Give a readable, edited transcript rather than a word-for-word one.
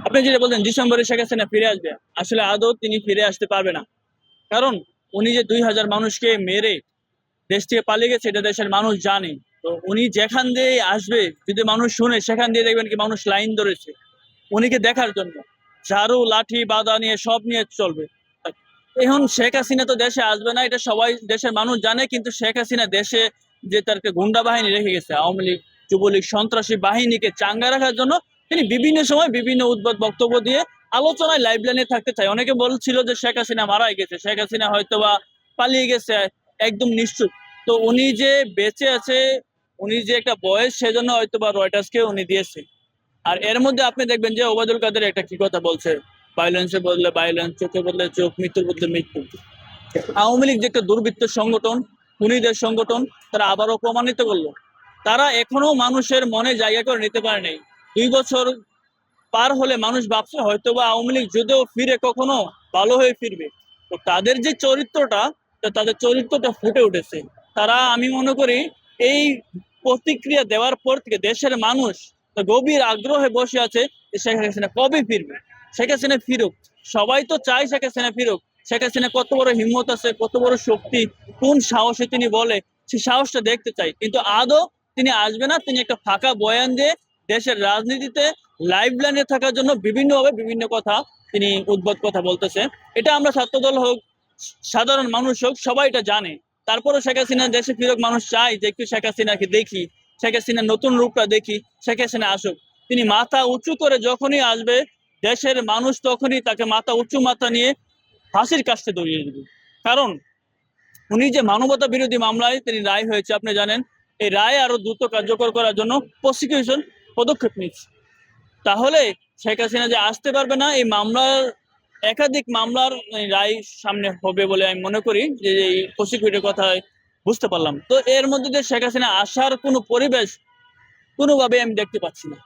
আপনি যেটা বলছেন ডিসেম্বরে শেখ হাসিনা ফিরে আসবে, আসলে আদৌ তিনি ফিরে আসতে পারবে না। কারণ উনি যে 2000 মানুষকে মেরে দেশ থেকে পালিয়ে গেছে এটা দেশের মানুষ জানে। তো উনি যেখান দিয়ে আসবে, যদি মানুষ শুনে, সেখান দিয়ে দেখবেন কি মানুষ লাইন ধরেছে উনিকে দেখার জন্য। ঝাড়ু লাঠি বাদা নিয়ে সব নিয়ে চলবে। এখন শেখ হাসিনা তো দেশে আসবে না, এটা সবাই দেশের মানুষ জানে, কিন্তু শেখ হাসিনা দেশে যে তার একটা গুন্ডা বাহিনী রেখে গেছে, আওয়ামী লীগ যুবলীগ সন্ত্রাসী বাহিনীকে চাঙ্গা রাখার জন্য তিনি বিভিন্ন সময় বিভিন্ন উদ্ভট বক্তব্য দিয়ে আলোচনায় লাইভ লাইনে থাকতে চায়। অনেকে বলছিল যে শেখ হাসিনা মারাই গেছে, শেখ হাসিনা হয়তোবা পালিয়ে গেছে, একদম নিশ্চুপ। তো উনি যে বেঁচে আছে, উনি যে একটা বয়স, সেজন্য হয়তোবা রয়টার্সকে উনি দিয়েছে। আর এর মধ্যে আপনি দেখবেন যে ওবায়দুল কাদের একটা কি কথা বলছে, ভায়োলেন্সের বদলে ভায়োলেন্স, চোখে বদলে চোখ, মৃত্যুর বদলে মৃত্যু। আওয়ামী লীগ যে একটা দুর্বৃত্ত সংগঠন, খুনিদের সংগঠন, তারা আবারও প্রমাণিত করলো তারা এখনো মানুষের মনে জায়গা করে নিতে পারে নাই। 2 বছর পার হলে মানুষ ভাবছে হয়তোবা আওয়ামী লীগ যদিও ফিরে কখনো ভালো হয়ে ফিরবে। তো তাদের যে চরিত্রটা, তাদের চরিত্রটা ফুটে উঠেছে। তারা, আমি মনে করি, এই প্রতিক্রিয়া দেওয়ার পর থেকে দেশের মানুষ গভীর আগ্রহে বসে আছে যে শেখ হাসিনা কবে ফিরবে, শেখ হাসিনা ফিরুক। সবাই তো চায় শেখ হাসিনা ফিরুক। শেখ হাসিনা কত বড় হিম্মত আছে, কত বড় শক্তি, কোন সাহসে তিনি বলে, সেই সাহসটা দেখতে চাই। কিন্তু আদৌ তিনি আসবে না, তিনি একটা ফাঁকা বয়ান দিয়ে দেশের রাজনীতিতে লাইভ লাইনে থাকার জন্য বিভিন্নভাবে বিভিন্ন কথা, তিনি উদ্ভট কথা বলতেছে। এটা আমরা ছাত্রদল হোক, সাধারণ মানুষ হোক, সবাই এটা জানে। তারপরে শেখ হাসিনা দেশে ফিরুক, মানুষ চাই যে একটু শেখ হাসিনাকে দেখি, শেখ হাসিনার নতুন রূপটা দেখি, শেখ হাসিনা আসুক। তিনি মাথা উঁচু করে যখনই আসবে, দেশের মানুষ তখনই তাকে মাথা উঁচু মাথা নিয়ে ফাঁসির কাস্টে দৌড়িয়ে দেবে। কারণ উনি যে মানবতা বিরোধী মামলায় তিনি রায় হয়েছে, আপনি জানেন, এই রায় আরো দ্রুত কার্যকর করার জন্য প্রসিকিউশন পদক্ষেপ নিচ্ছে। তাহলে শেখ হাসিনা যে আসতে পারবে না, এই মামলার একাধিক মামলার রায় সামনে হবে বলে আমি মনে করি, যে এই প্রসিকিউটের কথা বুঝতে পারলাম। তো এর মধ্যে যে শেখ হাসিনা আসার কোনো পরিবেশ কোনোভাবে আমি দেখতে পাচ্ছি না।